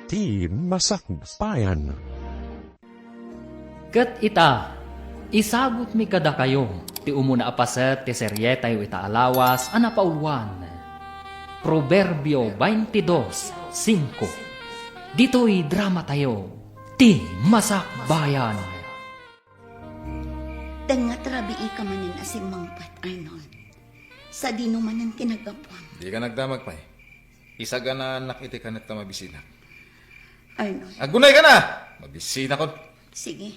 Ti Masakbayan. Kat ita, isagot mi kada kayo, ti umuna apaset ti serye tayo itaalawas, anapaulwan. Proverbio 22:5. Dito'y drama tayo, ti Masakbayan. Dangat rabi ka manin asim mangpat, Arnold. Sa di naman ang kinagapwam. Di ka nagdamag pa eh. Isa ka na anak iti ka na mabisina. Arnold, Agunay ka na! Mabisina ko. sige.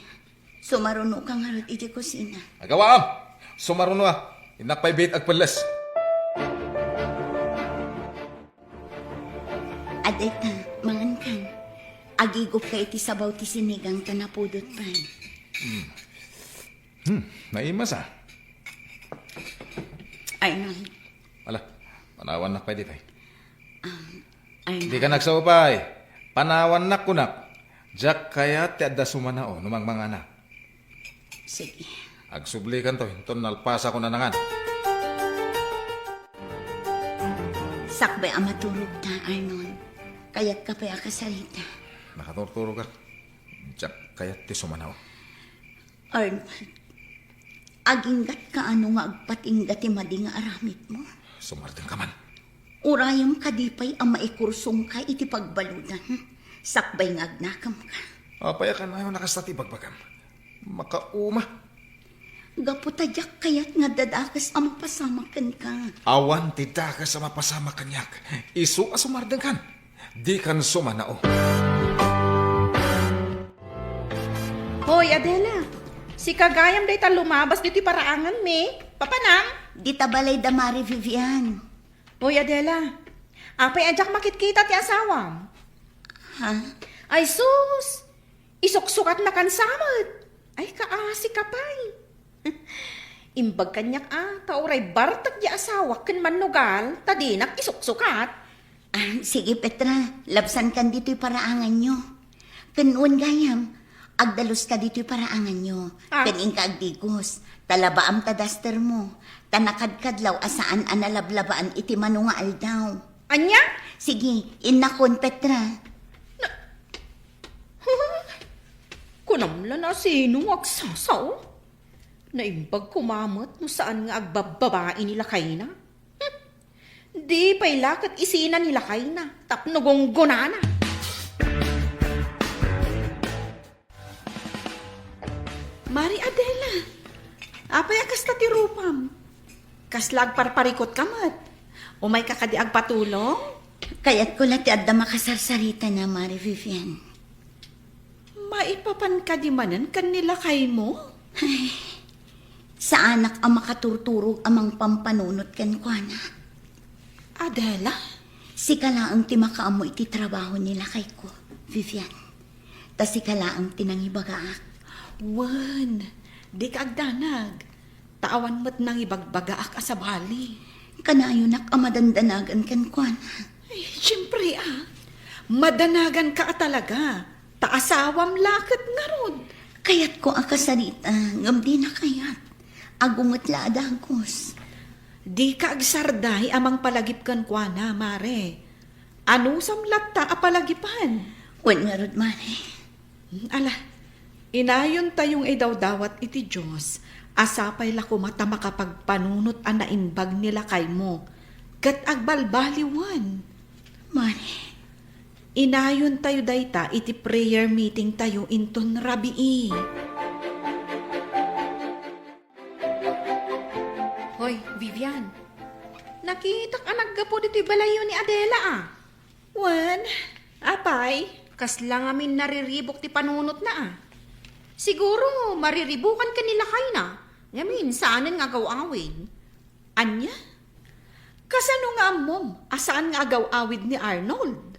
Sumaruno ka nga rin iti kusina. Agawaam! Sumaruno ah. Inakpay bait agpalas. Adeta, mangan kan. Agigop ka iti sabaw ti sinigang ka napudot pa. Naimas ah. Arnold, Ala, panawan na pa di tayo. Di Arnold, ka nagsawapay. Panawan na kunak. Jack kaya ti adda sumanao numang mga anak. sige. Agsubli kan to. Hinton nalpasa ko na nangan. Sakbay ang maturog ta, Arnold. Kaya't ka pa akasalita. Nakaturturo ka. Jack kaya ti sumanao. Arnold, aginggat ka ano nga agpatinggat ti madi nga aramid mo. Sumardeng ka man. Urayam kadipay ang maikursong ka iti pagbaludan. Sakbay nga agnakam ka. Apaya ka na yung nakastati bagbagam. Makauma. Gaputadyak kayat nga dadakas ang mapasamakan ka. Awan ti ka sa mapasama kanyak. Isu asumardeng kan. Di kan sumanao. Hoy, Adela. Si Kagayam day ta lumabas dito paraangan me. Papanang? Di tabalay damari Vivian. Hoy, Adela. Apay ajak makitkita ti asawam. Ha? Ay sus! Isuksukat na kansamad. Ay kaasi kapay. Imbag kanyak tauray bartak di asawa ken manugal, tadinak isuksukat. Sige Petra, labsan kan dito'y paraangan nyo. Kanuan gayam, agdalos ka dito'y paraangan nyo. Kaning ka agdigos, talabaam ta daster mo. Tanakadkadlaw asaan analablabaan iti manungaal daw. Anya? Sige, inakon Petra. Kunamla na sino agsasaw? Naimbag kumamot no saan nga agbababae nila kay na. Di pa'y lakat isina nila kay na. Tapnogong gunana. Mari Adela, apay akas ta ti rupam. Kaslag parparikot kamat. Umay kakadiag patulong? Kaya't ko lati adda makasarsarita na, Mari Vivian. Maipapan ka di manan kanila kay mo? Sa anak ang makaturturog amang pampanunot kan ko, anak. Adela? Si kalaang ti makaamo iti trabaho nila kay ko, Vivian. Ta si kalaang tinangibagaak. Wan, di ka agdanag. Taawan mo't nang ibagbagaak sa bali. Kanayunak ang madandanagan kan ko, anak. Ay, siyempre madanagan ka talaga. Taasawam lakit nga rod. Kaya't ko akasarita, ngam di na kayat. Agungat laadagos. Di ka agsarday amang palagip kan kwa na, mare. Ano samlat ta apalagipan? Wan nga rod, Mari. Ala, inayon tayong idawdawat iti Diyos. Asapay la kumata makapagpanunot ang naimbag nila kay mo. Kat agbalbaliwan. Mari, Inayon tayo dayta iti prayer meeting tayo inton rabii. Hoy, Vivian. Nakita ka naggapo dito'y balayo ni Adela Wan, apay, kasla ngamin nariribok ti panunot na Siguro mariribukan ka nila kay na. Ngamin, saanan nga gawawin? Anya? Kasano nga amom, asaan nga agaw-awid ni Arnold?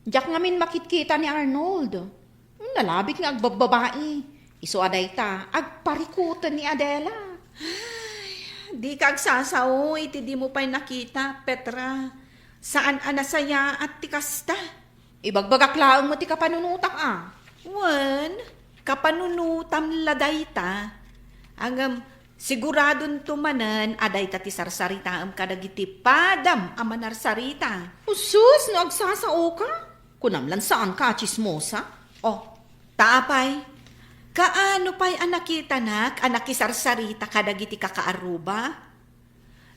Diyak ngamin makitkita ni Arnold. Nalabit nga agbababae. Iso aday ta, agparikutan ni Adela. Ay, di ka agsasaw, iti di mo pa'y nakita, Petra. Saan anasaya at tikasta? Ibagbagaklaang mo ti kapanunutak Wan, kapanunutam laday ta. Agam, siguradon tumanan, aday ta ti sarsarita am kadagiti padam amanarsarita. Usus, no agsasao ka? Kunamlan saan ka, chismosa? Oh, taapay. Kaano pa'y anakita anak kisarsarita kadagiti kakaaruba?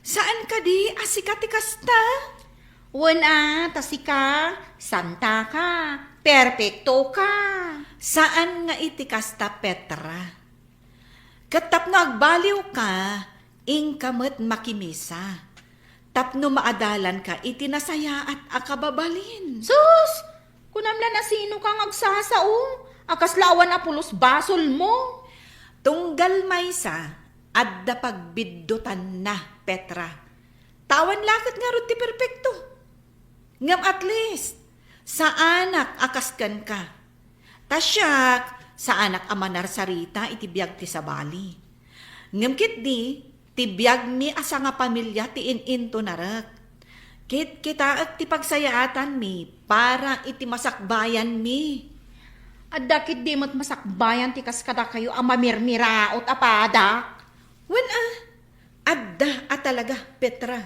Saan ka di asikati kasta? Wala, tasika, santa ka, perfecto ka. Saan nga iti kasta, Petra? Katap nagbaliw ka, ingkamet makimisa. Tapno maadalan ka, itinasaya at akababalin. Sus! Kunamlan na sino kang agsasao? Akaslawan na pulos basol mo. Tunggal maysa, adda pagbiddutan na, Petra. Tawan lakit nga ron ti perpekto. Ngam at least, sa anak akaskan ka. Tasyak, sa anak amanar sarita itibiyag ti sabali. Ngam kit di, tibiyag mi asa nga pamilya ti ininto narak. Kit kita at ti pagsayaatan mi, para iti masakbayan mi. Adakit di mo't masakbayan ti kaskada kayo ang mamirmiraot apadak. Adda at talaga, Petra.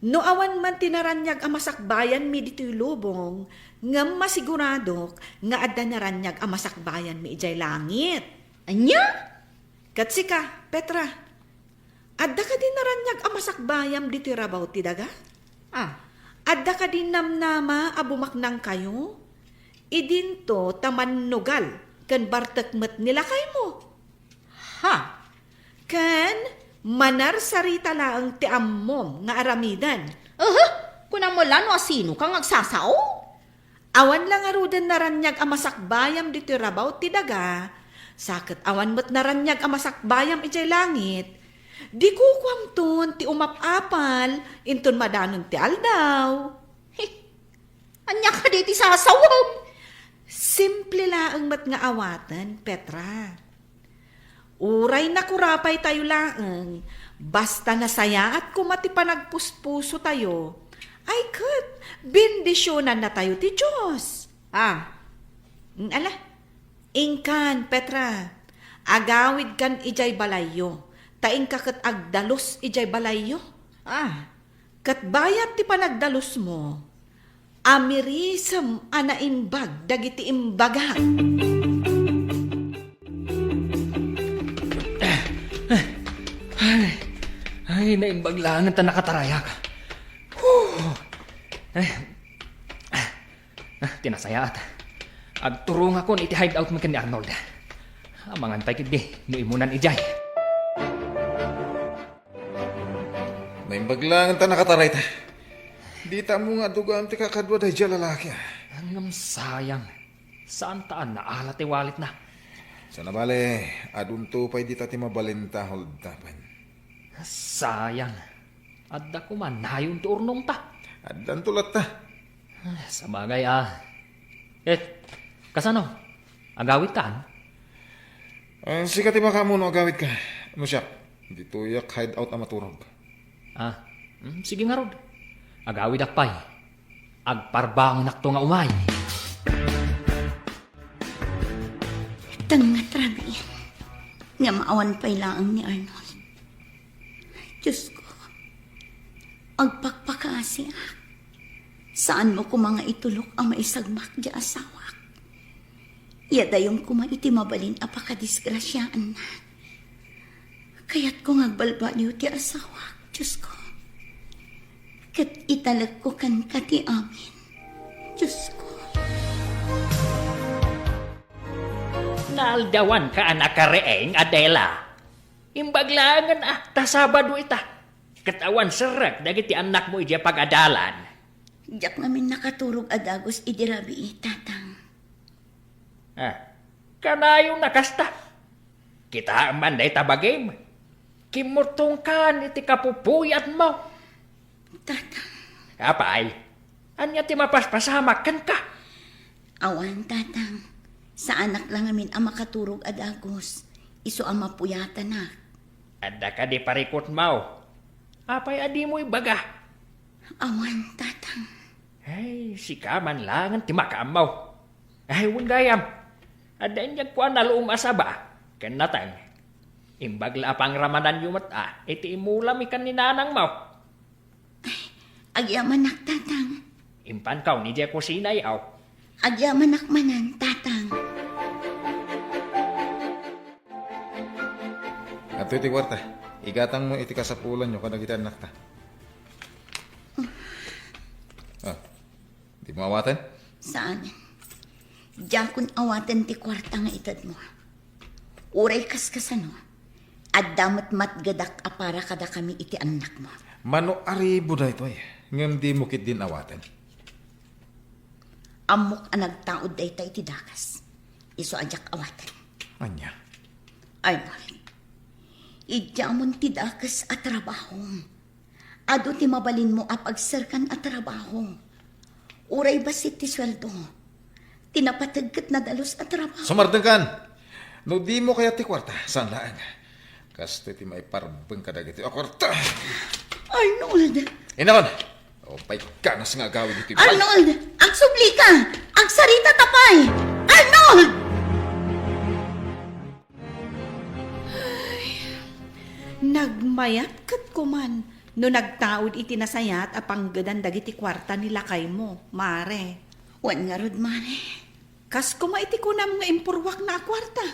No awan man tinaranyag ang masakbayan mi dito'y lubong, nga masiguradok nga adda naranyag ang masakbayan mi ijay langit. Anya? Katsika, Petra, adda ka din naranyag ang masakbayam dito'y rabaw ti daga? Adda ka din namnama abumaknang kayo? Idinto tamannugal kan bartakmet nila kay mo. Kan manar sarita laang ti ammom nga aramidan. Kunang mo lano asino kang agsasao? Awan lang arudan naranyag ang masakbayam dito rabaw ti daga. Sakit awan mo't naranyag ang masakbayam ijay langit. Di ko kwamton ti umapapal inton madanon ti aldaw. Anya ka di ti sasawag. Simple laang mat nga awatan, Petra. Uray na kurapay tayo laang, basta nasaya at kumati panagpuspuso tayo, ay kat, bendisyonan na tayo ti Diyos. Ala, ingkan, Petra, agawid kan ijay balayyo, taing kakat agdalos ijay balayyo. Kat bayat ti panagdalos mo, amirisam anaimbag dagiti imbaga. Ay, naimbag lang ta nakatarayak. Tinasayaat. Agturong ako iti hideout mo ni Arnold. Amangan tayo kidi, nuimunan ijay. Naimbag lang ta nakataray ta. Di ta mo nga dugaan ti kakadwa dahi dyan lalaki. Hanggang sayang. Saan taan na alat walit na? Sana bale, adunto pa'y di ta ti mabalinta holdapan. Sayang. Adda ko man nayon ti urnong ta. Addan tulat ta. Sa bagay kasano? Agawit ka? Sika ti baka mo no agawit ka. Ano siya? Dito yak hideout na maturog. Sige nga rod. Agawid akpay. Agparbang nakto nga umay. Tangat rabi. Nga maawan pa'y laang ni Arnold. Diyos ko. Agpakpakasi Saan mo ko mga itulok ang maisagmak di asawak? Yadayong kuma iti mabalin apakadisgrasyaan na. Kaya't ko ngagbalbaliw ti asawak, Diyos ko. Kat italag ko kan kati amin, Diyos ko. Naaldawan ka anak kareeng, Adela. Imbaglangan tasabado ita. Katawan serak dagiti anak mo ija pag-adalan. Diyak namin nakaturog adagos idirabi tatang. Kanayong nakasta. Kita man day tabagim. Kimutong kan iti kapupuyat mo. Tatang. Apay, anya ti mapaspasamak kan ka. Awan, tatang. Sa anak lang amin ang makaturog adagos. Iso ang mapuyatan na. Adda ka di parikot mo. Apay adi mo ibaga. Awan, tatang. Ay, si kaman langan ti makaamaw. Ay, wundayam. Adda inyag ko naluong asaba. Kanatang. Imbagla pang ramadan yumat iti imulam ikan ni nanang mo. Agyaman nak, tatang. Impan kaw ni Jay kusina yaw. Agya manakmanan, tatang. Ato iti kwarta. Igatang mo iti kasapulan nyo kada kita anak ta. Di mo awatan? Saan? Diyan kun awatan ti kwarta nga itad mo. Uray kaskasano. At damat matgadak apara kada kami iti anak mo. Mano aribo da ito ay. Ngam di mo kit din awatan. Amok ang nagtaod day tayo iti dakas. Iso ajak awatan. Anya. Ay, bakit? Idyamon ti dakas at trabaho. Ado ti mabalin mo apagsarkan at trabaho. Uray basit ti sweldo. Tinapatagkat na dalos at trabaho. Sumardeng kan. No di mo kaya ti kwarta. Saan laan? Kasto ti may parbeng kadagiti o kwarta. Arnold! Inakon. O pay ka nas nga gawin iti bay. Arnold! Ang subli ka! Ang sarita tapay! Arnold! Nagmayat kat kuman no nagtaod iti nasayat apanggadan dagiti kwarta nila kay mo, mare. Wan nga rod, mare. Kas kuma iti kunam nga impurwak na kwarta.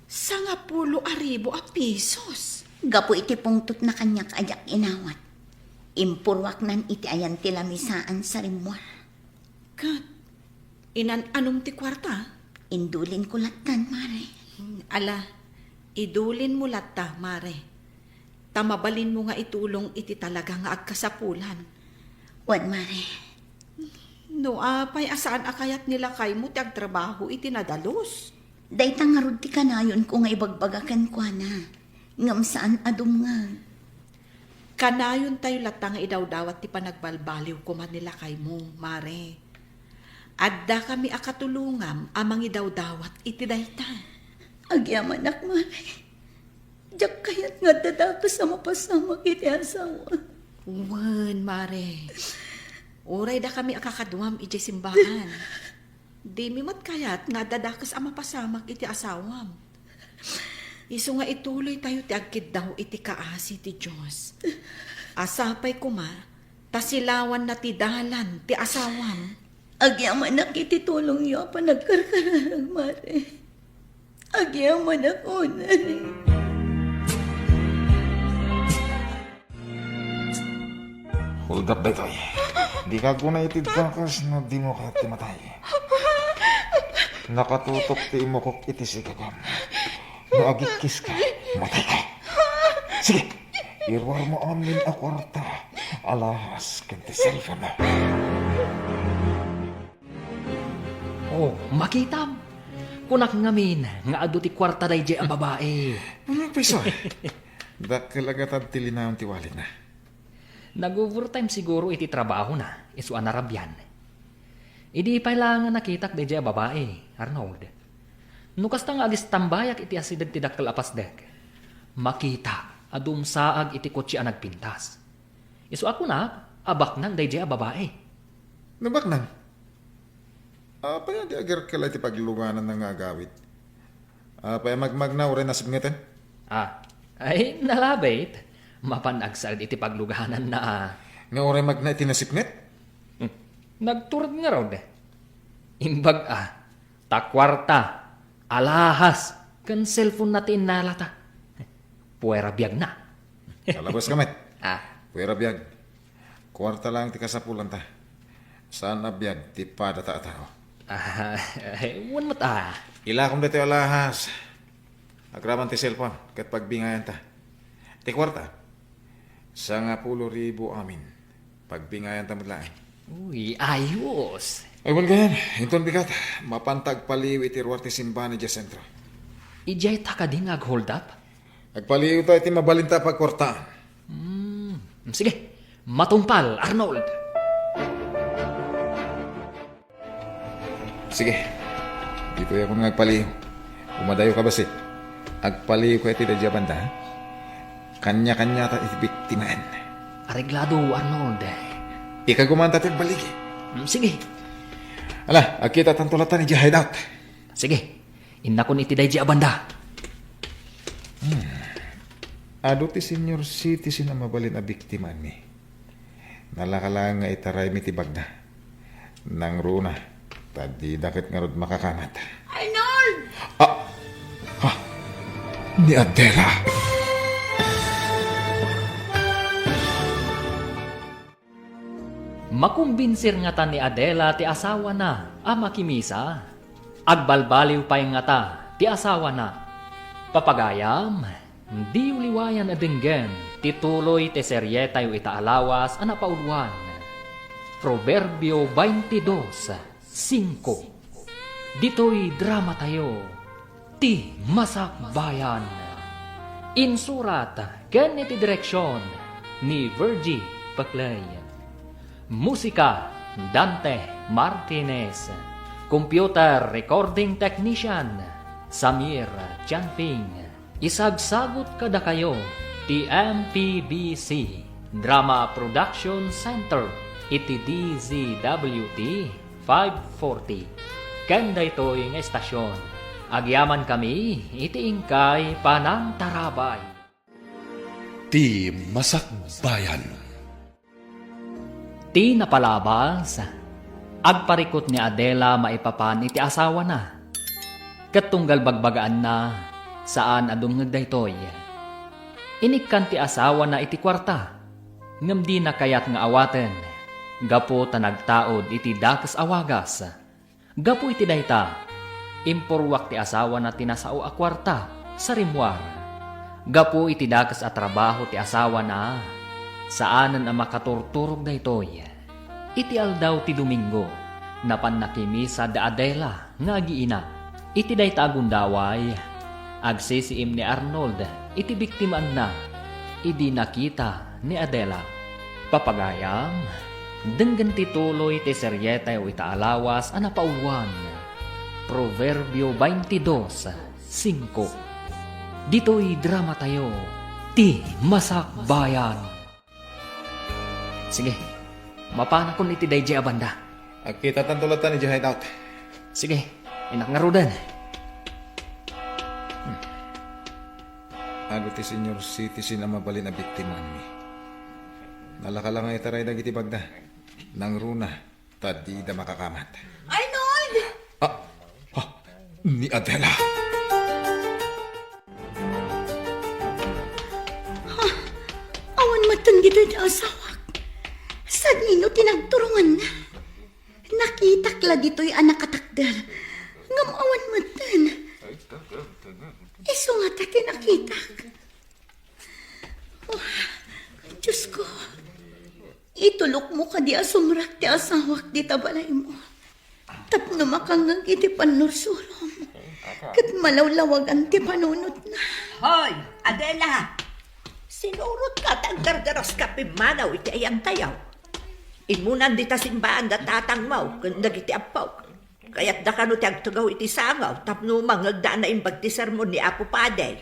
Sangapulo aribo a pesos. Gapo iti pungtot na kanya kaajak inawat. Impurwak nan iti ayan ti lamisaan sa rimwar. Kat, anong ti kwarta? Indulin ko latan, mare. Ala, idulin mo latta, mare. Tamabalin mo nga itulong iti talaga nga agkasapulan. Wan, mare. No, apay asaan akayat nila kay mo ti agtrabaho iti nadalos. Daytang nga rod ti kanayon ko nga ibagbagakan ko na. Ngam saan adum nga. Kanayon tayo latta nga idawdawat ti panagbalbaliw ko man nila kay mo, mare. Adda kami akatulungam amang idawdawat iti dayta. Agyaman ak, mare. Diyak kayat nga dadakas sa mapasamag iti asawa. Wan, mare. Uray da kami akakaduam iti simbahan. Di mi mat kayat nga dadakas ang mapasamak iti asawam. Isu nga ituloy tayo ti agkid daw iti kaasi ti Diyos. Asapay kuma, tasilawan na ti dalan ti asawam. Agyaman ak iti tulong niyo pa nagkarkararag, mare. Agyaman ak unan. Hold up, Daytoy. Di ka ko na itid kakas na di mo kaya timatay. Nakatutok ti mo kok iti sigagam. No agikis ka, matay ka. Sige, irwar mo amin a kwarta. Alahas kanti cellphone na. Oh, makitam. Kunak ngamin, nga ado ti kwarta day Jay ang babae. Ano piso? Dakilagatan tilinaon ti walid na. Nag-overtime siguro iti trabaho na, isu anarabyan. Idi pa lang nakitak day Jay ang babae, Arnold. Nukas nga agis tambayak iti asidag ti dakkel apasdek. Makita, adum saag iti kotsi ang nagpintas. Isu ako na, abak nang day Jay ang babae. Nabak nang? Apa yan di agar kala ti pagluganan ng agawit? Apa yan magmagnaw rin nasibngitan? Ay, nalabit. Mapanagsad iti pagluganan na. Nga oray magna iti nasipnget? Nagturad nga raw de. Imbag takwarta, alahas, kan cellphone natin nalata. Puwera biyag na. Kalabas kamet. Pwera biyag. Kwarta lang ti kasapulan ta. Saan na biyag ti padata tao? Wan mat Ilakom dito alahas. Agraman ti cellphone kat pagbingayan ta. Ti kwarta. 10,000 amin. Pagbingayan ta mudlaan. Uy, ayos. Ay wan ganyan. Hinton bigat. Mapantag paliw iti ruwar ti simbahan ni sentro. Ijay taka din ag-hold up? Agpaliw ta iti mabalinta pagkwartaan. Sige, matumpal, Arnold. Sige. Dito ako nga agpaliw. Umadayo ka basit. Agpaliw ko iti dadya banda. Kanya-kanya ta iti biktiman. Areglado, Arnold. Ika gumanta ti baligi. Sige. Ala, akita tantulatan ni hideout. Sige, inakon iti day abanda. Ado ti senior citizen na mabalin a biktiman ni. Nalakalang nga itaray mi ti bagna. Nang runa, tadi dakit nga rod makakamat. Arnold! Ni Adela. Makumbinsir nga ta ni Adela ti asawa na, makimisa. Agbalbaliw pa nga ta, ti asawa na. Papagayam, di uliwayan na dinggen, tituloy ti serye tayo itaalawas, pauluan. Proverbio 22:5. Dito'y drama tayo, ti masakbayan. Insurat, ken iti direksyon, ni Virgie Paclay. Musika, Dante Martinez. Computer Recording Technician, Samir Chanping. Isagsagot kada kayo, ti MPBC Drama Production Center, iti DZWT 540. Kanda ito'y nga estasyon. Agyaman kami, iti ingkay panang tarabay. Ti Masakbayan. Ti napalabas, agparikot ni Adela maipapan iti asawa na. Katunggal bagbagaan na, saan adungag daytoy. Inikkan ti asawa na iti kwarta, ngam di na kayat nga awaten. Gapo tanagtaod iti dakas awagas. Gapo iti dayta, impurwak ti asawa na tinasao a kwarta sa rimwar. Gapo iti dakas a trabaho ti asawa na, saanan ang makaturturog na ito'y. Iti aldaw ti Domingo, napan nakimisa da Adela, nga giina. Iti day tagundaway, agsisiim ni Arnold, iti biktimaan na, idi nakita ni Adela. Papagayam, denggan tituloy ti seryeta o itaalawas pauluan. Proverbio 22:5. Dito'y drama tayo, ti masakbayan. Sige, mapana ko iti day abanda. Agkita tantulatan ni Jay Hideout. Sige, inak nga rudan. Ano ti senior citizen na mabalin na biktima mi. Nalaka lang ay taray na gitibag na. Nang runa, tadi da makakamat. Arnold! Ni Adela. Awan matan gito iti asawak. Sa nino tinagturungan na. Nakitakla dito'y anak katakder. Ngam awan matan. Iso nga ta tinakitak. Oh, Diyos ko. Itulok mo ka di asumrak ti asawak di tabalay mo. Tapno makangag iti panursurom. Kat malawlawag ang ti panunot na. Hoy, Adela! Sinurot ka tagdardaras ka pimanaw iti ayang tayaw. Imunan di ta simbaan da tatangmaw kung dagiti apaw. Kaya't da kano ti agtugaw iti sangaw tapno mangagdaan na imbag ti sermon ni Apo Paday.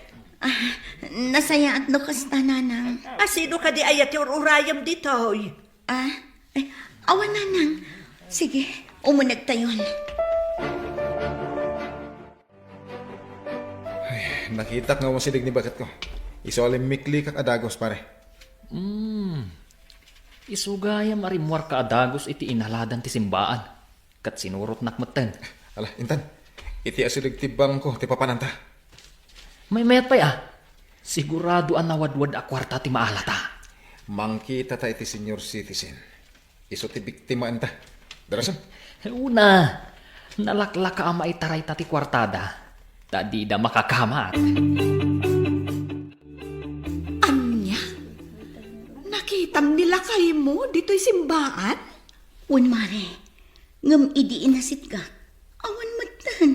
Nasaya at lukas tananang. Sino ka di ayat yung urayam dito, hoy? Awan nanang. Sige, umunag tayon. Nakita nga mo silig ni bakat ko. Isolim mikli kak adagos pare. Isugayam arimwar ka adagos iti inaladan ti simbaan. Kat sinurot nakmatan. Ala, Intan. Iti asilig ti bangko, ti papananta. May mayat pa sigurado ang nawadwad a kwarta ti maalata. Mangkita ta iti senior citizen. Iso ti biktimaan ta. Darasan? Una, nalaklak ka ang maitaray ta ti kwartada. Tadi da makakamat. Anya? Nakitam nila kayo mo dito'y simbaan? Un mare, ngam idiin nasit ka. Awan matan.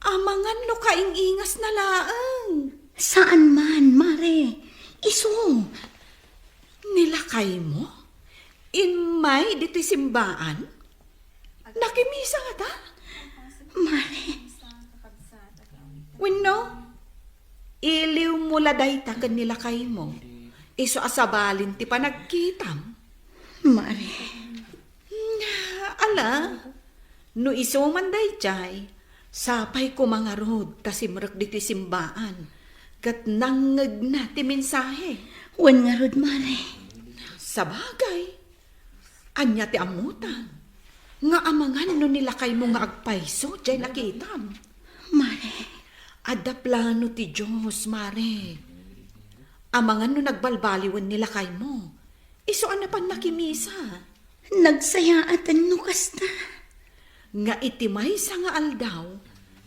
Amangan no kaing ingas na laang. Saan man, mare? Iso. Nilakay mo? Inmay dito'y simbaan? Nakimisa nga ta? Mare, Wino? Iliw mula dahi ta nilakay mo. Iso asabalin ti panagkitam. mare. Ala, no iso man dahi jay, sapay ko mga rod tasimrak dito'y simbaan. Kat nangag na ti mensahe. Wan nga rod, mare. Sa bagay, anya ti amutan. Nga amangan no nilakay mo nga agpaiso, jay nakitam. Mare, Adda plano ti Diyos, Mare. Amangan no nagbalbaliwan nilakay mo. Iso na pan nakimisa. nagsayaatan no kasta. Nga itimay sa nga aldaw,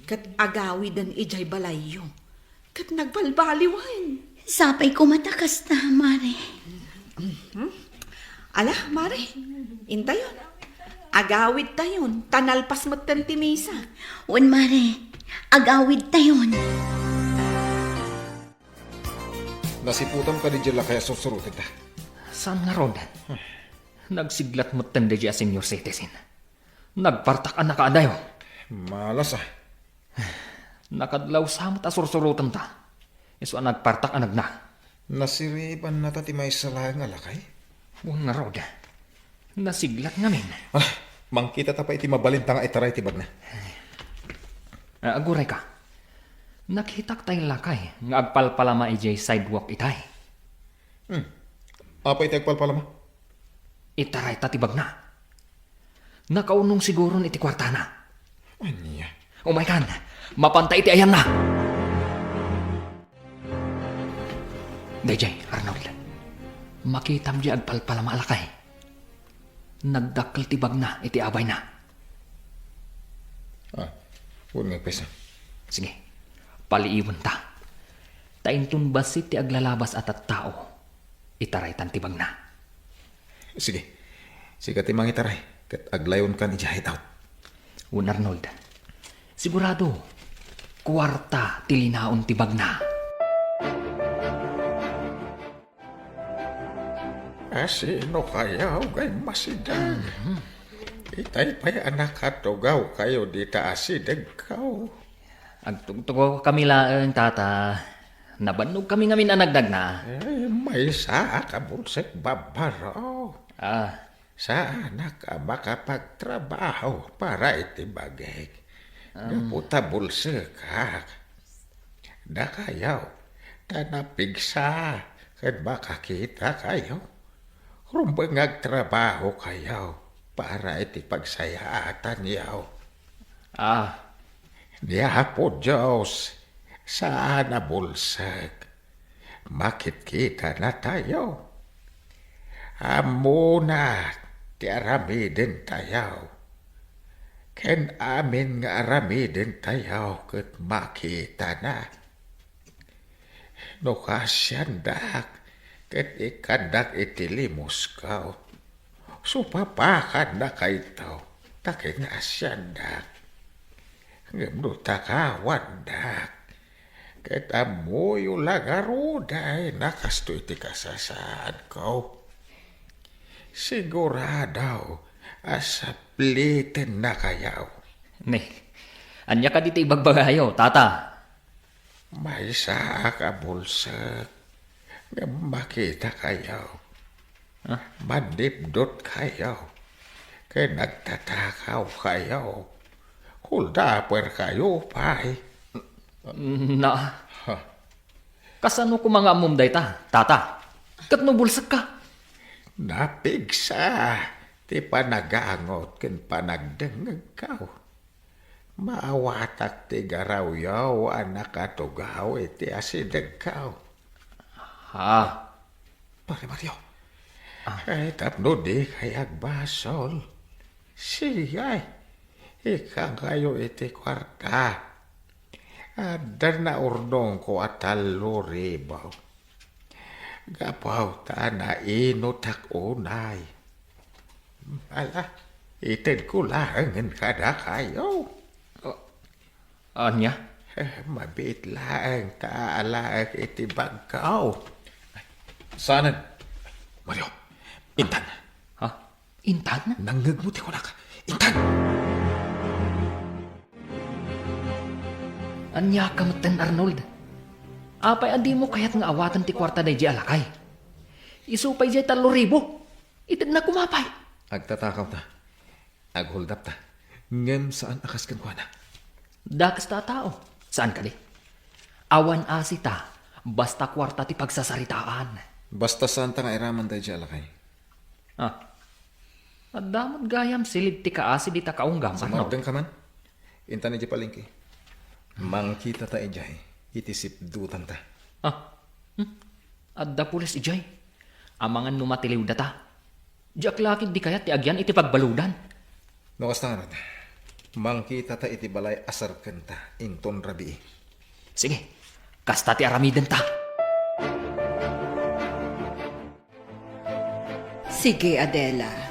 kat agawidan ijay balayo. Kat nagbalbaliwan. Sapay ko mata kasta, Mare. Ala, Mare, intayon. Agawid tayon, tanalpas mo't tantimisa. Wan, Mare, agawid tayon. Nasiputan ka di dyan kaya susurutin ta. Saan nga ron? Nagsiglat mo tanda dyan senior citizen. Nagpartak ang nakaadayo. Malas ah. Nakadlaw sa mat asursurutan ta. Iso ang nagpartak ang nagna. Nasiriban na tatimay sa lahang alakay. Buwan nga ron. Nasiglat ngamin. Ah, mangkita ta pa iti mabalinta nga itaray tibag na. Aguray ka. Nakitak tayo lakay. Nga agpalpalama ijay sidewalk itay. Apa iti agpalpala mo? Itaray tatibag na. Nakaunong siguro iti kwartana. Anya? Umaykan, mapantay iti ayan na. Dayjay, Arnold. Makitam di agpalpalama alakay. Nagdakkel tibag na iti abay na. Ah, huwag nga pesa. Sige, paliiwan ta. Taintun basit ti aglalabas at tao. Itaray tan tibag na. Sige. Sige timang itaray. Kat aglayon ka ni Jahit out. Un Arnold, sigurado, kwarta tilinaon tibag na. Sino kaya kay masidang? Itay pa'y anak katugaw kayo di taasideg kaw. Agtugtugo kami laeng tata. Nabanog kami ngamin anagdag na. May saa ka bulsik babaro. Sa anak ka makapagtrabaho para itibagay. Puta bulsik ka. Da kayaw, tanapigsa, kad makakita kayo. Rumbangag trabaho kayaw para itipagsayaatan yaw. Niya po Diyos, saan na bulsag? Makit-kita na tayo. Amuna, ti aramidin tayo. Ken amin nga aramidin tayo kat makita na. No kasyandak, ket ikandak itilimos kao. Supapakan na kaitaw, takin asyandak. Ngamno takawandak. Ket amoy lagaruday nakasto iti kasasaan ko. Siguradaw, asaplitin na kayaw. Ne, anya ka diti ibagbagayo, tata. May saa ka bulsak. Nga makita kayaw. Manipdot kayaw. Kaya nagtatakaw kayaw. Huldaper kayo, pay. Na, kasano ko mga amumday ta, tata? Kat no bulsak ka? Napigsa. Ti panagangot ken panagdengeg kaw. Maawatak ti garaw yaw anak atugaw iti asideg kaw. Pare Mario. Ay tapno di kayag basol. Siyay. Ika kayo iti kwarta. Adar na urdong ko atalo ribaw. Gapaw ta na inutak unay. Ala, itin ko lang kada kayo. Anya? Mabit lang ta alaak iti bagkaw. Saanan? Mario, intan. Intan? Nanggagmuti ko na ka. Intan! Anya ka maten Arnold. Apay adi mo kayat nga awatan ti kwarta na di alakay. Isupay di 3,000. Itid na kumapay. Agtatakaw ta. Aghuldap ta. Ngem saan akas kan kwa na? Dakas ta tao. Saan ka di? Awan asita. Basta kwarta ti pagsasaritaan. Basta saan ta nga iraman tayo dyan alakay. At damot gayam silid ti kaasi di ta kaunggam, Arnold. Sumagdang ka man. Intan iti palengke. Mangkita ta ijay. Itisip dutan ta. Adda pulis ijay. Amangan numatiliw data. Diyak lakid di kayat ti agyan iti pagbaludan. No kastangarod. Mangkita ta iti balay asar kenta. Inton rabi. Sige, kasta ti aramiden ta. Sige, Adela.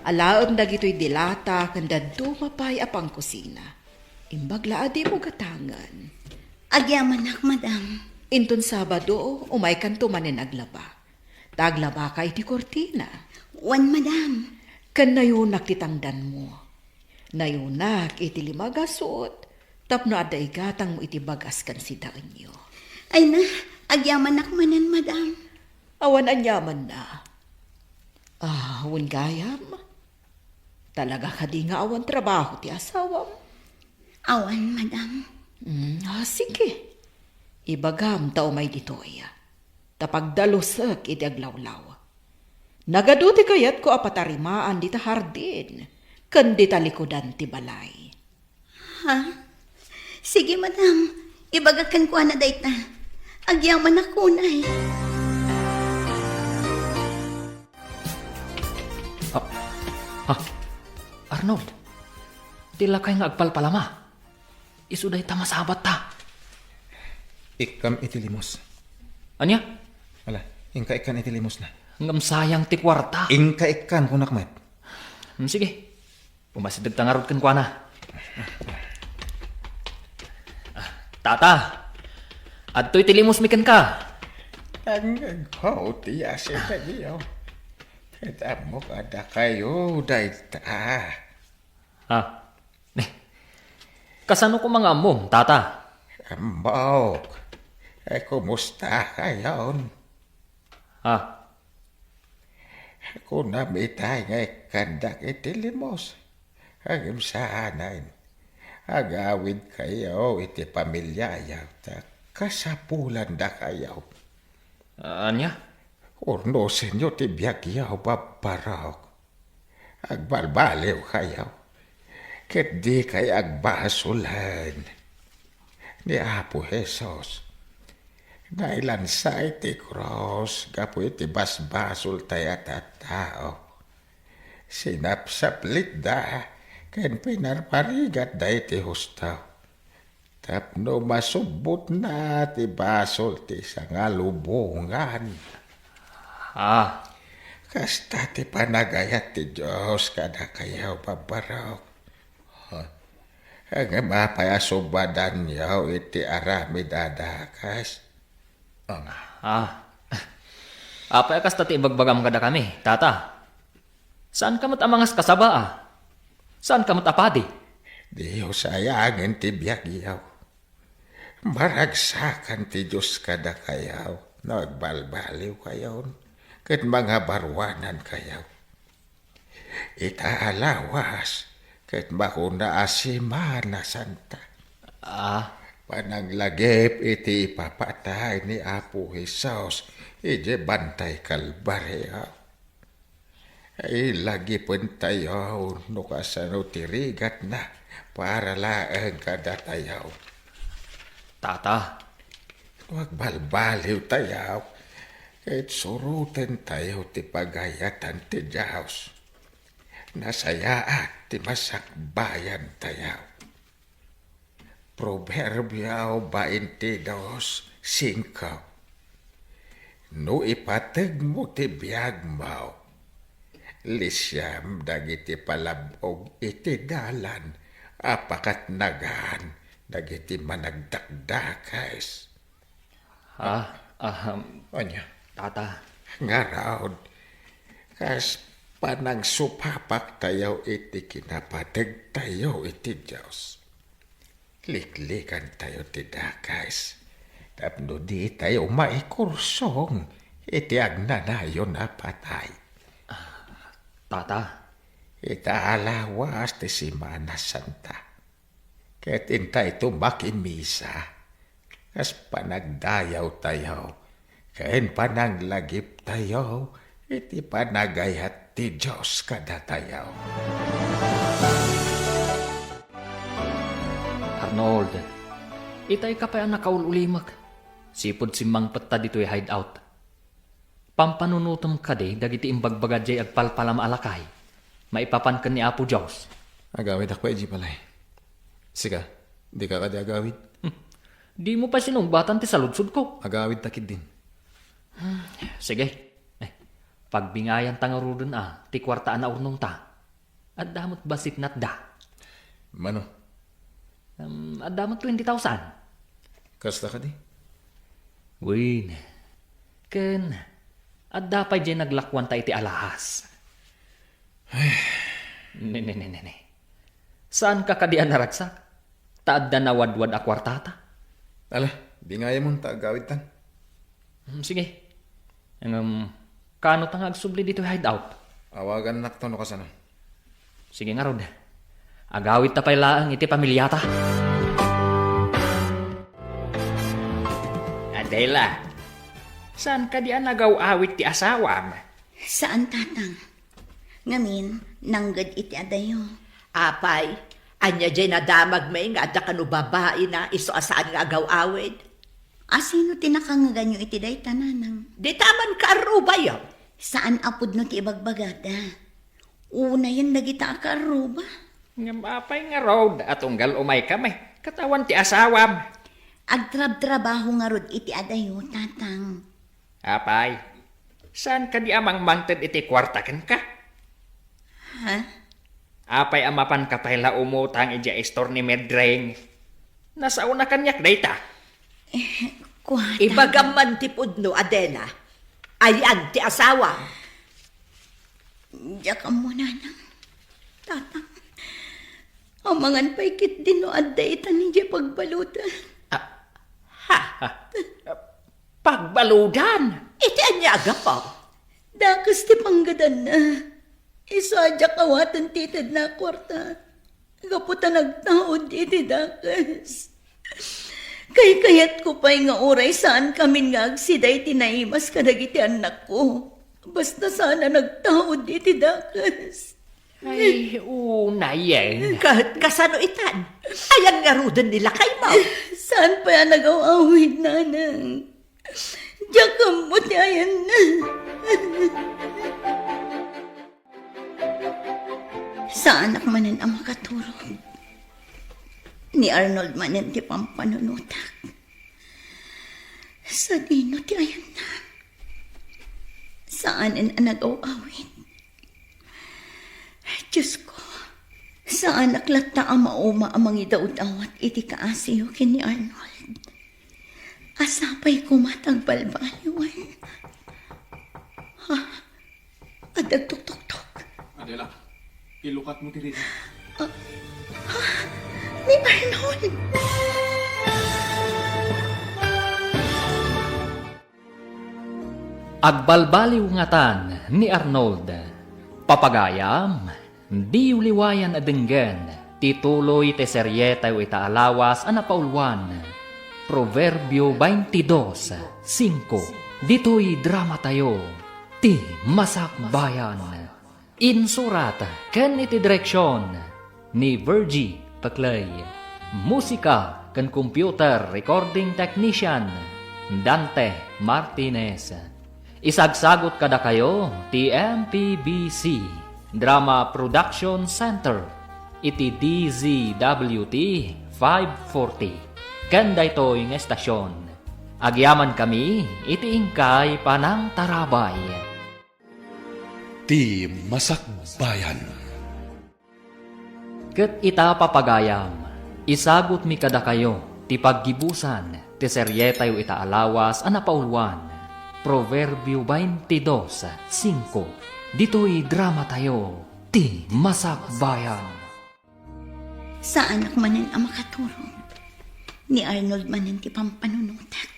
Alaon dagito'y dilata kanda dumapay apang kusina. Imbagla adi mo gatangan. Agyaman ak, madam. Inton Sabado, umay kan tumanin aglaba. Taglaba ka iti kortina. Wan, madam. Kan nayunak titangdan mo. Nayunak iti limagasot. Tapno aday gatang mo iti bagas kan si daanyo. Ay na, agyaman ak manan, madam. Awan anyaman na. Awan gayam. Talaga ka di nga awan trabaho ti asawam. Awan, madam. Sige. Ibagam tao may ditoy. Tapagdalusak iti aglawlaw. Nagaduti kayat ko apatarimaan dita hardin. Kandi talikodan ti balay. Ha? Sige, madam. Ibagakan ko na dayta. Agyaman ako na eh. Arnold, tila kay nga agpalpalama. Isuday ta masabat ta. Ikam iti limos. Anya? Wala. Ingka ikan iti limos na. Ngam sayang ti kwarta. Ingka ikan kunakmat. Sige, pumasidag tangarod kan kwa na. Tata, adto'y tilimos mikan ka. Ang aghaw ti asin na niyo. Kita mo kada kayo, dayta. Ha? Kasano ko mga amom, tata? Ambok. Kumusta kayon? Ha? Kung namitay nga ikandak iti limos. Hagim saanan. Agawid kayo iti pamilya yaw. Kasapulan da kayo. Anya? Urno senyo ti biyak yaw babarok. Agbalbaliw kayo. Ket di kay agbasulan. Ni Apo Jesus. Nailansa iti cross. Gapo iti basbasul tayat at tao. Sinapsaplit da. Ken pinarparigat da iti hustaw. Tapno masubot na ti basol ti sangalubungan. Ha? Kasta ti panagayat ti Diyos kada kayaw babarok. Ang mapayasubadan yaw iti arami dadakas. Apay kasta ti ibagbagam kada kami, tata. Saan kamot amangas kasaba Saan kamot apadi? Diyo sayangin ti biyak yaw. Maragsakan ti Diyos kada kayaw. Nagbalbaliw kayaw. Ket mga barwanan kayaw. Itaalawas. Ket bakuna asimana santa. Panaglagip iti ipapatay ni Apo Jesus. Ije bantay kalbarya. Ay lagi pun tayo no kasano tirigat na para laeng kada tayaw. Tata, Huwag balbaliw tayaw. Kahit suruten tayo ti pagayatan ti Diyos. Nasayaat ti masakbayan tayaw. Proverbio 22:5. No ipateg mo ti biyag mo. Lisyam dagiti palabog iti dalan. Apakat nagan dagiti managdakdakais. Anya. Tata. Nga raod, kas panang supapak tayo iti kinapateg tayo iti Diyos. Liklikan tayo ti dakais. Tapno di tayo maikursong iti agnanayon na patay. Tata, Itaalawas ti Simana Santa. Ket intay tumakimisa. Kas panagdayaw tayo. Kain panaglagip tayo. Iti panagayat ti Diyos kadatayaw. Arnold, itay ka pa ang nakaululimag. Sipod si Mang Petta dito'y hideout. Pampanunutom ka di, dagiti imbagbaga jay agpalpalam alakay. Maipapan ka ni Apo Diyos. Agawid ako iji palay. Siga, di ka kadi agawid. Di mo pa sinumbatan ti saludsud ko. Agawid takid din. Sige. Pagbingayan tangarudon ti kwartaan na urnong ta. At damot basit nat da. Mano, At damot 20,000. kasta ka di? Win. Ken, at dapay dyan naglakwan ta iti alahas. Ne. Saan ka kadian naragsak? Taad na nawadwad a kwartata? Ala, di nga yamon ta agawid tan. Sige. Kano tang agsubli dito hideout? Awagan nakto no kasano. Sige nga Rod. Agawit ta pala ang iti pamilyata. Adela, saan ka diyan nagaw-awit ti asawam? Saan, tatang? Ngamin, nanggad iti adayo. Apay, anya dyan nadamag may nga da kanu babae na iso asaan nga agaw-awid. Sino tinakangagan nyo iti day tananang? Di taman ka aruba yaw. Saan apod no ti ibagbagada? Una yan nagita akaruba. Ngapay nga Rod, at unggal umay kami. Katawan ti asawam. Agtrab-trabaho nga rod iti adayo, tatang. Apay, saan ka di amang mangted iti kwartaken ka? Ha? Apay amapan ka pala umutang iti istor ni Medring. Nasa una kanyak data. Kuwata. Ibagam man ti pudno, Adela. Ayan ti asawa. Diyak ka muna nang. Tatang. Amangan pa'y kit din no adda ita niya pagbalutan. Pagbaludan! Iti anya agapaw. Dakas ti panggadan na. Isadya kawatan titid na kwarta. Gaputa nagtaod iti dakas. Kayat ko pa'y nga oray saan kami nga agsiday tinaimas kadag iti anak ko. Basta sana nagtaod iti dakas. Ay, unay eh. Kasano itan? Ayan nga rudan nila kay Mau. Saan pa yan nag-awawid, nanang? Diyak ang buti ayan na. Sa anak manin ang makaturog. Ni Arnold manin ti pampanunutak. Sa dino ti ayan na. Saan ang nag-awawid? Diyos ko, sa anak lata ang mauma amang idaw-dawat iti kaasiyo kini Arnold. Asapay kumatagbalbaliwan. Ha? Adagtok-tok-tok. Adela, ilukat mo tiri. Ni Arnold! Agbalbaliw ngatan ni Arnold. Papagayam, di uliwayan adenggan, tituloy te seryeta o itaalawas anapaulwan. Proverbio 22:5. Dito'y drama tayo, ti masakbayan. Insurat ken iti direksyon ni Virgie Paclay. Musika ken computer recording technician Dante Martinez. Isagsagot kada kayo ti MPBC Drama Production Center iti DZWT 540 kanda ito'y ng estasyon. Agyaman kami iti ingkay panang tarabay. Ti Masakbayan. Ket ita papagayam, isagot mi kada kayo ti paggibusan ti seryetayo itaalawas anapaulwan. Proverbio 22:5. Dito'y drama tayo, ti masakbayan. Sa anak manin ang makaturog. Ni Arnold manin ti pampanunutak.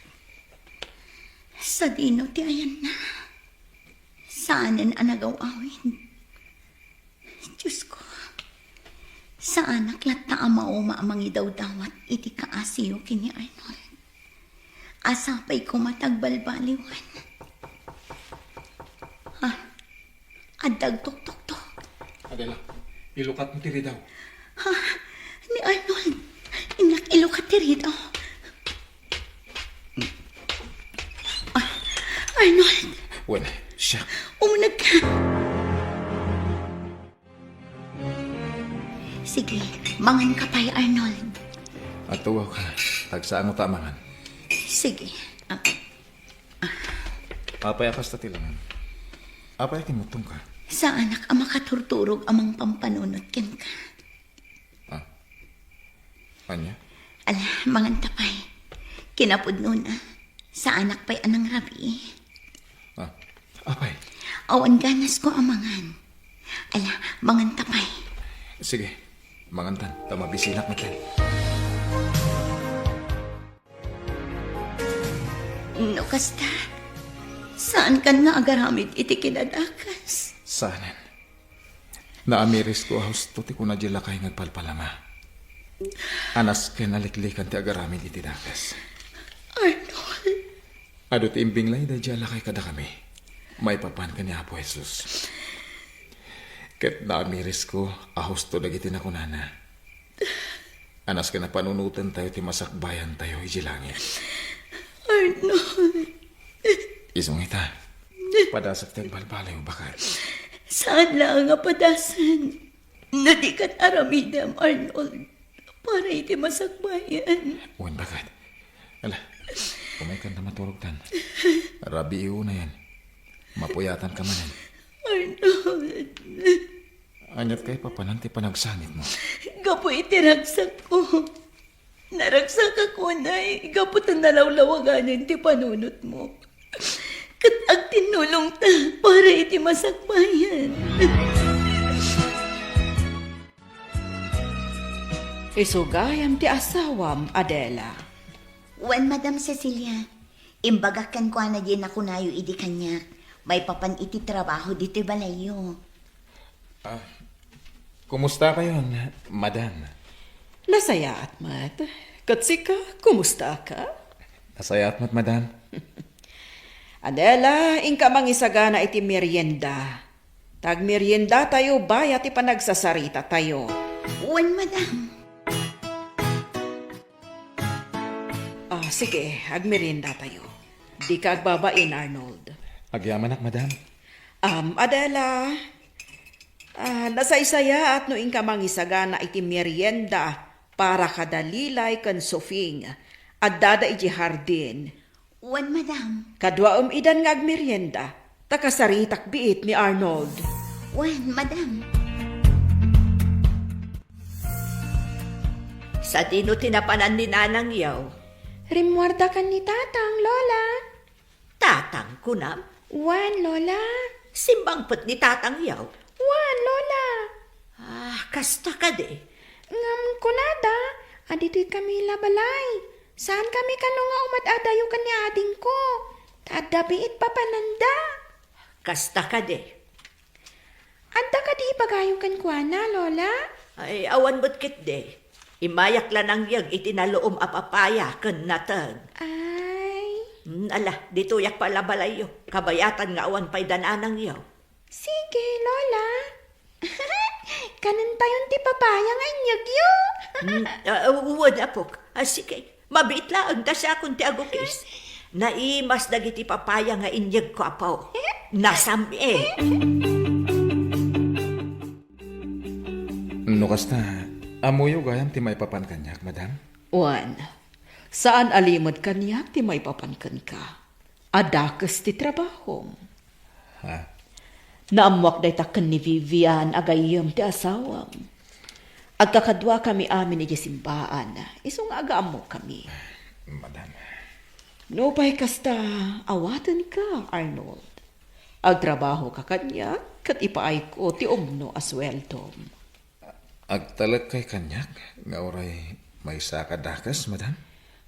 Sa dino ti ayan na. Saanan ang nagaw-awin. Diyos ko. Sa anak lata ang mauma amang idaw-dawat iti kaasiyo kini Arnold. Asapay ko matagbalbaliwan. Ha? Adag tok-tok-tok. Adela, ilukat mo tiri daw. Ha? Ni Arnold. Inak ilukat dito. Arnold, Wen, siya. umunag ka. Sige, mangan ka pa'y Arnold. At tuwaw ka, tagsaan mo tamangan. Sige. Apay akas tatilangan. Apay kimutong ka. Sa anak ang makaturturog amang pampanunot ken ka. Anya? Ala, mangan tapay. Kinapudno na. Sa anak pa'y anang rabi. Apay. Awan ganas ko amangan. Ala, mangan tapay. Sige, mangantan. Tamabisinak na tayo. No, kasta. Saan ka nga agaramid iti kinadakas? Saanan? Naamiris ko husto ti kuna jila kay ngagpalpalama. Anas ken naliklikan ti agaramid iti dakas. Arnold. Adot imbing lay da jala kay kada kami. May papan ka ni Apo Jesus. Ket naamiris ko husto dagiti na kunana. Anas ka na panunutan tayo ti masakbayan tayo iji langit. Arnold. Isong ita. Padasak tayo balbalayo bakit. Saan lang nga padasan? Na di kat aramidam, Arnold. Para iti masakbayan. Uwan bakit. Ala, kumay ka na maturog tan. Rabi iyo na yan. Mapuyatan ka manan. Arnold. Anyat kay papananti panagsangit mo. Gapo itiragsak ko. Naragsak ako na gapo nalawlawaganan ti panunot mo. Kat ag tinulong ta para iti masakbayan. Isugayam ti asawam, Adela. Wan, Madam Cecilia. Imbagakan ko na din ako nayo idi kanya. May papan iti trabaho dito balayo. Kumusta kayo, madam? Nasaya at mat. Katsika, kumusta ka? Nasaya at madam? Adela, ingka mangisagana iti merienda. Tag merienda tayo, bayat ipanagsasarita tayo. Wan, Madam. Sige, agmerienda tayo. Di ka agbabain, Arnold. Agyaman ak, madam? Adela, nasaysaya at noing ka mangisagana iti merienda para kadalilay kan sofing at dada iti hardin. Wan, Madam. Kadwa idan nga agmerienda, takasaritak biit ni Arnold. Wan, Madam. Sa dino tinapanan ni Nanang yaw. Rimwarda ka ni Tatang, Lola. Tatang kunam. Wan, Lola. Simbang put ni Tatang yaw. Wan, Lola. Kasta ka de. Ngam kunada, adito'y kami labalay. Saan kami kanunga umad-adayo ka ni ading ko? Tadabiit papananda. Kasta ka de. Adda ka di ipagayo kan kuana, Lola? Ay, awan mo't kit de. Imayak lang ang yag itinaloom apapaya kan natag. Ay, Ala, dito yak pala balayo. Kabayatan nga awan pa'y dananang yaw. sige, Lola. Kanan tayon ti papaya nga inyagyo. Uwan apok. Sige, mabit lang ta siya kung ti agukis. Naimas dagiti papaya nga inyag ko apaw. Nasami No kasta, amuyo gayam ti may papan kanyak, madam? Wan, saan alimod kanyak ti may papankan ka? Adakas ti trabaho. Ha? Naamwak day takan ni Vivian agayam ti asawam. Agkakadwa kami amin iti simbaan. Isong agaam mo kami. Madam. No pa'y kasta awatan ka, Arnold. Agtrabaho ka kanya, kat ipaay ko ti umno asweltom. Agtalag kay kanyak, nga oray may sakadakas, madam?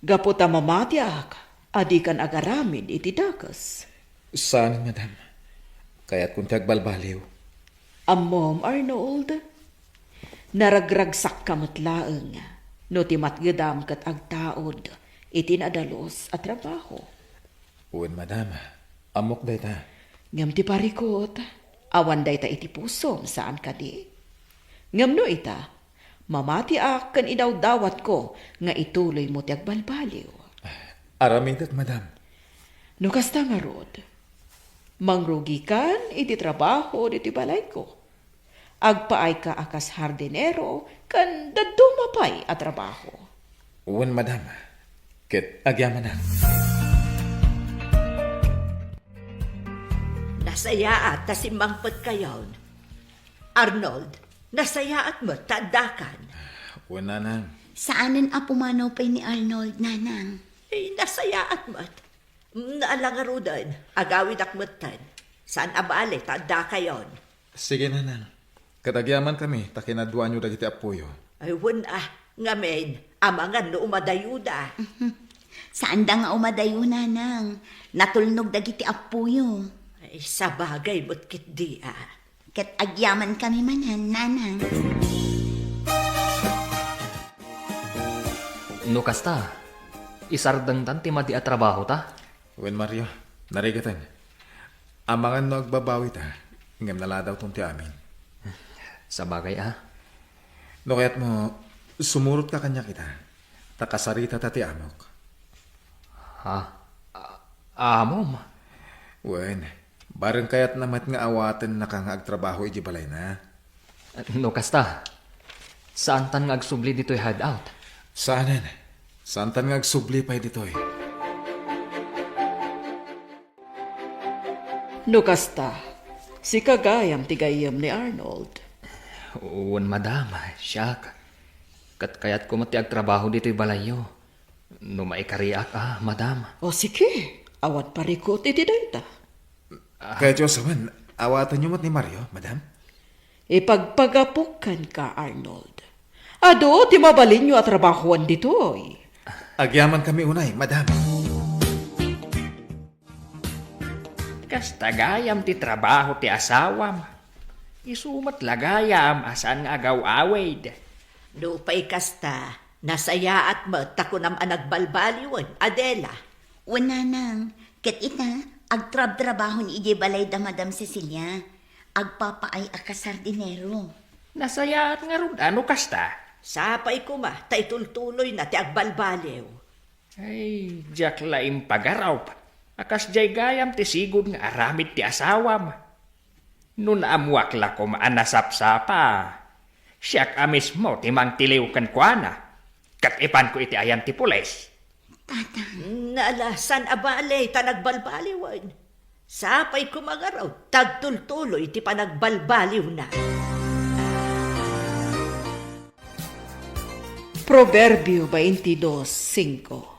Gaputa mamatiak, adi kan agaramid iti dakas. Saan, madam? Kaya't kung tagbalbaliw. Ammom, Arnold, naragragsak kamatlaeng, no ti matgedam kat agtaod, iti nadalos at trabaho. Uwan, madam. Amok day ta. Ngam ti parikot, Awan day ta iti pusom saan ka di. Ngamno ita, mamati kan idaw dawat ko nga ituloy mo ti agbalbaliw. Aramidat, madam. No kasta nga rod, mangrugi kan iti trabaho diti balay ko. Agpaay ka akas hardinero kan dadumapay a trabaho. Uwan, madam. Ket agyaman na. Nasayaat ta si Mangpet kayon. Arnold, nasayaat mo tadakan. Uwan, nanang. Saanan apumanaw pa'y ni Arnold, nanang? Nasayaat mo. Naalanga rudan, agawid akmutan. Saan abale tada kayon? Sige, nanang. Katagyaman kami, takinadwa nyo dagiti apuyo. Ay, ngamen, amangan no umadayuda. Saan da nga umadayo, nanang? Natulnog dagiti apuyo. Ay, sa bagay mo't kit di Ket agyaman kami manan, nanang. No kasta, isardang tanti madi a trabaho ta? Uwan, Mario. Narigatan. Amangan no agbabawi ta. Ngam naladaw tong ti amin. Sa bagay No kaya't mo, sumurot ka kanya kita. Takasarita ta ti amok. Amom. Uwan, bareng kaya't namat nga awatan na kang agtrabaho iji balay na. No kasta, saan tan nga agsubli dito'y hideout? Saanan? Saan tan nga agsubli pa ditoy? No kasta, si kagayam tigayam ni Arnold. Uwan, madam, siyak. Kat kayat ko mati agtrabaho dito'y balayo. No maikariak madam. O sige, awat parikot iti dayta. Kaya Diyos, awan, awatan nyo mat ni Mario, madam? Ipagpagapukan ka, Arnold. Ado, ti mabalin nyo at trabahoan ditoy. Agyaman kami unay, madam. Kasta gayam ti trabaho ti asawam. Isumat lagayam asan nga agaw-awid. No pa'y kasta, nasayaat mo takunam anagbalbaliwan, Adela. Uwan, nanang. Ket ita, agtrab-trabaho ni ije balay da Madam Cecilia. Agpapaay akasardinero. Nasayaat nga ron, ano kasta? Sapay ko ta itultuloy na ti agbalbaliw. Ay, jak laim pagaraw pa. Akas jay gayam ti sigod nga aramid ti asawam. Nun amuak la ko maanasapsapa. Siyak amis mo ti mang tiliw kan kuana. Kat ipan ko iti ayan ti pules. Naalasan abale tanagbalbaliwan. Sapay ko magaraw, tagtultuloy ti panagbalbaliw na. Proverbio 22:5.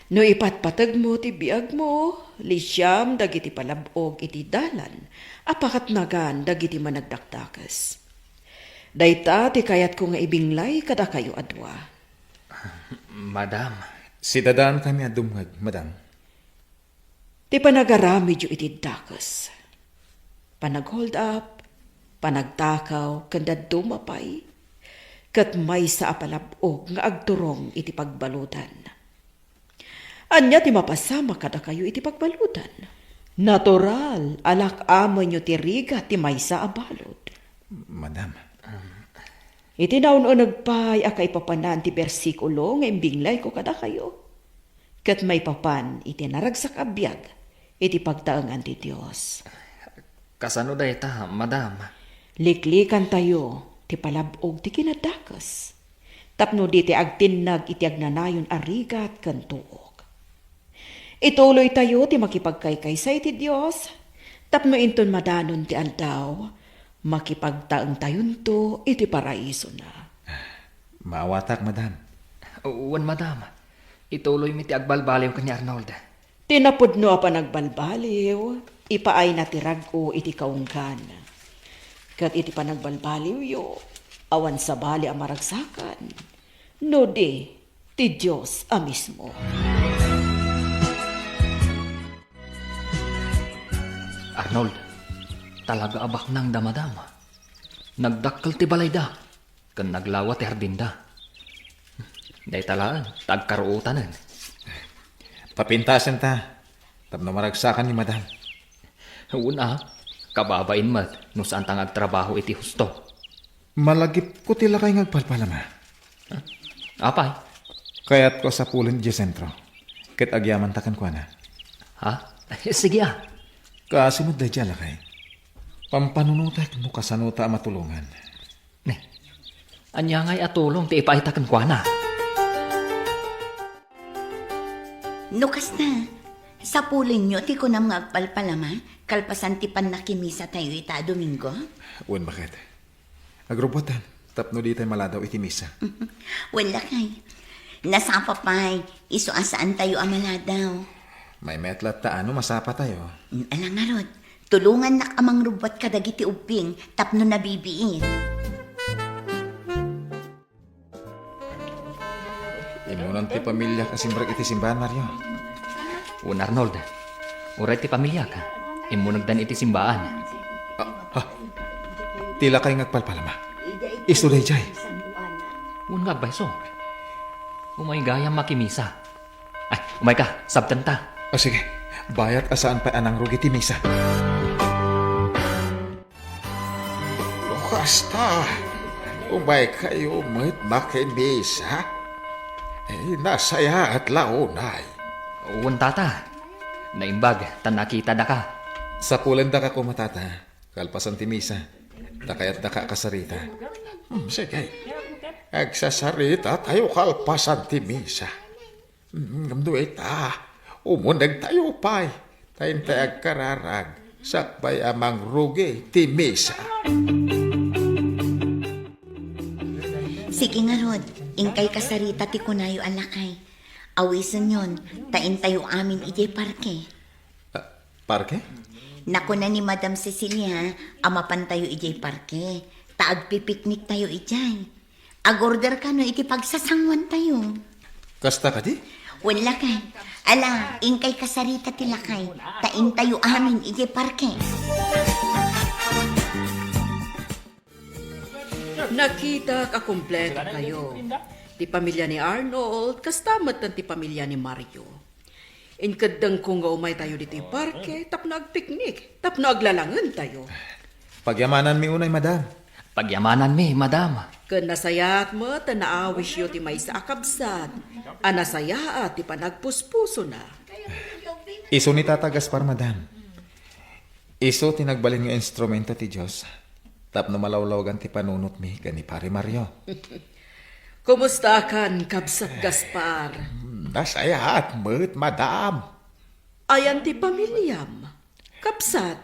No ipatpatag mo ti biag mo, lisyam dagiti palabog iti dalan, apakat nagan dagiti managdakdakas. Dayta ti kayat ko nga ibinglay kada kayo adwa. Madam, Si dadaan kami adumhag, madam. Ti panagaramid yu iti dakas. Panag-hold up, panagtakaw, kanda dumapay, kat may sa apalabog nga agturong iti pagbalutan. Anya ti mapasama kada kayo iti pagbalutan. Natural, alak amon nyo ti riga ti may sa abalod. Madam. Iti naununag pa'y akay papanan ti bersikulo nga imbinglay ko kada kayo. Kat may papan iti naragsak abiyag iti pagtaangan ti Diyos. kasano day ta, madam? Liklikan tayo ti palabog ti kinadakas. Tapno di ti agtinnag iti agnanayon arigat kan tuog. Ituloy tayo ti makipagkaykaysay ti Diyos. Tapno inton madanon ti aldaw, makipagtaang tayon to iti paraiso na. Maawatak, madam. Uwan, madam. Ituloy mi ti agbalbaliw ka ni Arnold. Tinapudno pa nagbalbaliw, ipaay na tirag o iti kaungkan. Kat iti panagbalbaliw yo, awan sa bali ang maragsakan. No di, ti Diyos a mismo. Arnold, talaga abak nang damadama. Nagdakkel ti balay da, kan naglawa ti hardinda. Day talaan, tagkaruutanan. Papintasan ta. Tapno maragsakan ni madam. Una, Kababain mat, no saan tang agtrabaho iti husto. Malagip ko tila kay ngagpalpalama. Apay? Kaya't ko sa pulin di sentro. Ket agyaman takan ko na. Ha? Sige ah. Kasunod day dyan lakay. Pampanunutak mo kasanuta matulungan. Ne, anya ngay atulong ti ipaitakan kwa na. Nukas na. Sa pulin nyo, ti ko na mga agpalpalama, kalpasan ti pan nakimisa tayo ita Domingo. Uwan bakit? Agrubotan. Tapno di tayo maladaw iti misa. Wala kay. Nasapa pa'y, iso asaan tayo amaladaw. May metlat ta ano masapa tayo. Alang nga rod, tulungan nak amang rubat kadagiti uping, tapno nabibiin. Imunan ti pamilya kasimbrag iti simbahan, Mario. Un Arnold, uray ti pamilya ka. Imunagdan iti simbaan. Tila kay ngagpalpalama. Isto day jay. Un nga bayso. Umay gayang makimisa. Ay, umay ka, sabtan ta. O sige, bayat asaan pa anang rugi ti misa. Basta, umay kayo mo't makimisa. Nasaya at launay. Un tata, naimbag, tan nakita da ka. Sa pulan da ka kumatata, kalpasan ti misa. Dakayat da ka kasarita. Sige, agsasarita tayo kalpasan ti misa. Gamduit umundag tayo pa'y. Tayo tayo agkararag. Sakbay amang rugi ti misa. Sige nga rod, ingkay kasarita ti kunayo alakay. Awisan yon, tain tayo amin ijay parke. Parke? Naku na ni Madam Cecilia, amapan tayo ijay parke. Taagpipiknik tayo ijay. Agorder ka no, iti pagsasangwan tayo. Kasta ka di? Wala kay. Ala, ingkay kasarita ti lakay. Tain tayo amin ijay parke. Nakita ka kumpleto kayo. Ti pamilya ni Arnold, kastamat ng ti pamilya ni Mario. Inkadang kung nga umay tayo dito yung parke, tapno agpiknik, tapno aglalangan tayo. Pagyamanan mi unay, madam. Pagyamanan mi, madam. Kan nasayat mo, tanaawis yo ti may sa akabsat. Anasaya ti panagpuspuso na. Iso ni Tata Gaspar, madam. Iso tinagbalin nga instrumento ti Diyos. Tapno malawlawagan ti panunot mi, gani pare Mario. Kumusta kan, Kabsat Gaspar? Nasaya at mo't madam. Ayan ti pamilyam. Kabsat,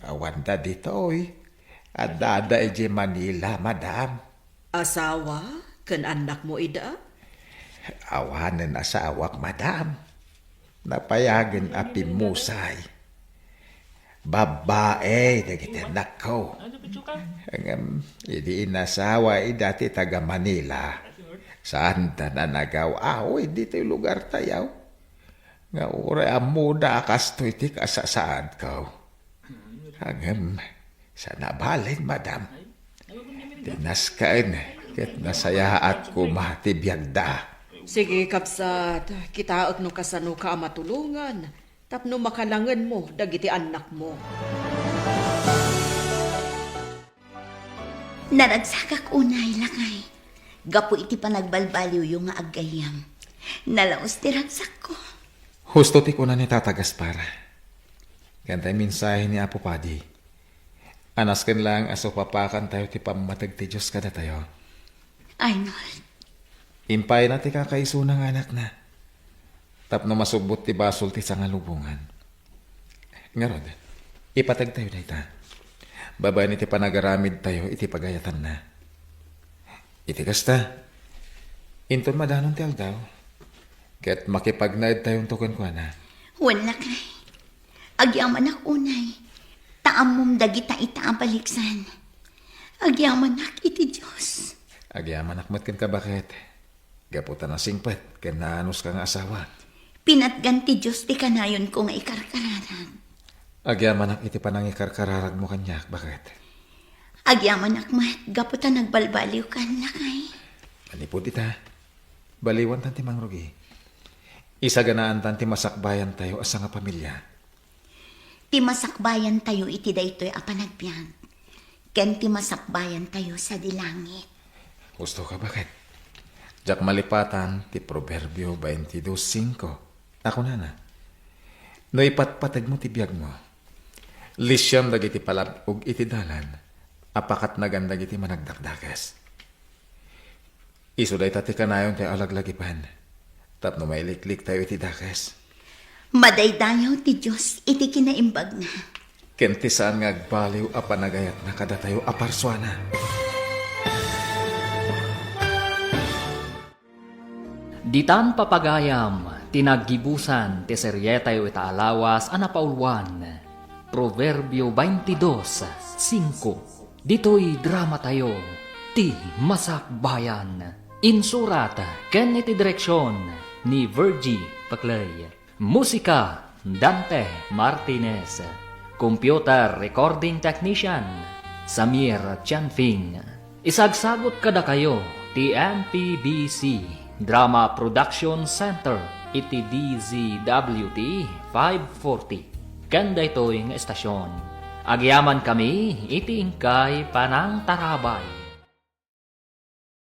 Awanda dito'y. Adada ije Manila, madam. asawa, kan anak mo ida? Awanan asawak, madam. Napayagan api musay. Babae, dagiti anak ko. Idi inasawa, dati taga Manila. Saan ta na nagaw? Dito yung lugar tayaw. Nga ura amuda kasto iti kasasaad ko. Hangam, sa nabalin, madam. Dinaskaan, ket nasaya at kumatibiyag da. Sige, Kabsat, kitaot no kasano ka matulungan. Tapno makalangan mo, dagiti anak mo. Naragsakak unay lakay. Gapo iti panagbalbaliw yung nga agayam. Nalaos ti ragsak ko. Husto ti kuna ni Tata Gaspar. Kantay mensahe ni Apo Padi. Anasken lang aso papakan tayo ti pamatag ti Diyos kada tayo. Arnold, Impay na ti kakaiso ng anak na. Tapno masubot ti basol ti sangalubungan. Ngarod, ipatag tayo na ita. Babay ni ti panagaramid tayo iti pagayatan na. Iti kasta, inton madanon ti aldaw. Ket makipagnaid tayong tukan ko na. wala kay. Agyaman ak unay. Taamom dagita ita ang baliksan. Agyaman ak iti Diyos. Agyaman akmat ken ka bakit? Gaputan na singpet, ken naanos ka nga asawa. Pinatgan ti Diyos ti kanayon ko nga ikarkararag. Agyaman ak iti panangikarkararag mo kanyak, bakit? Agyaman ak mat, gaputan nagbalbaliw kan lakay. Manipod ita, baliwan tanti mangrugi. Isa ganaan tanti masakbayan tayo asa nga pamilya. Ti masakbayan tayo iti daytoy a panagbiag. Ken ti masakbayan tayo sa dilangit. Gusto ka bakit? Jak malipatan ti Proverbio 22:5. Ako na. No ipatpatag mo ti biyag mo. Lisyam dagiti palabog iti dalan. Apakat nagandag iti managdakdakas. Isuday tati kanayon tayo alaglagipan. Tapno mailiklik tayo iti dakas. Madaydayaw ti Diyos iti kinaimbag na. Kenti saan nga agbaliw a panagayat na kada tayo aparswana. Ditan papagayam, tinaggibusan, ti seryetayo itaalawas, anapaulwan. Proverbio 22:5. Dito'y drama tayo, ti masakbayan. Insurat, ken iti direksyon, ni Virgie Paclay. Musika, Dante Martinez. Computer Recording Technician, Samir Chanfing. Isagsagot kada kayo, ti MPBC Drama Production Center, iti DZWT 540. Kanda ito'y estasyon. Agyaman kami, iti ingkay panang tarabay.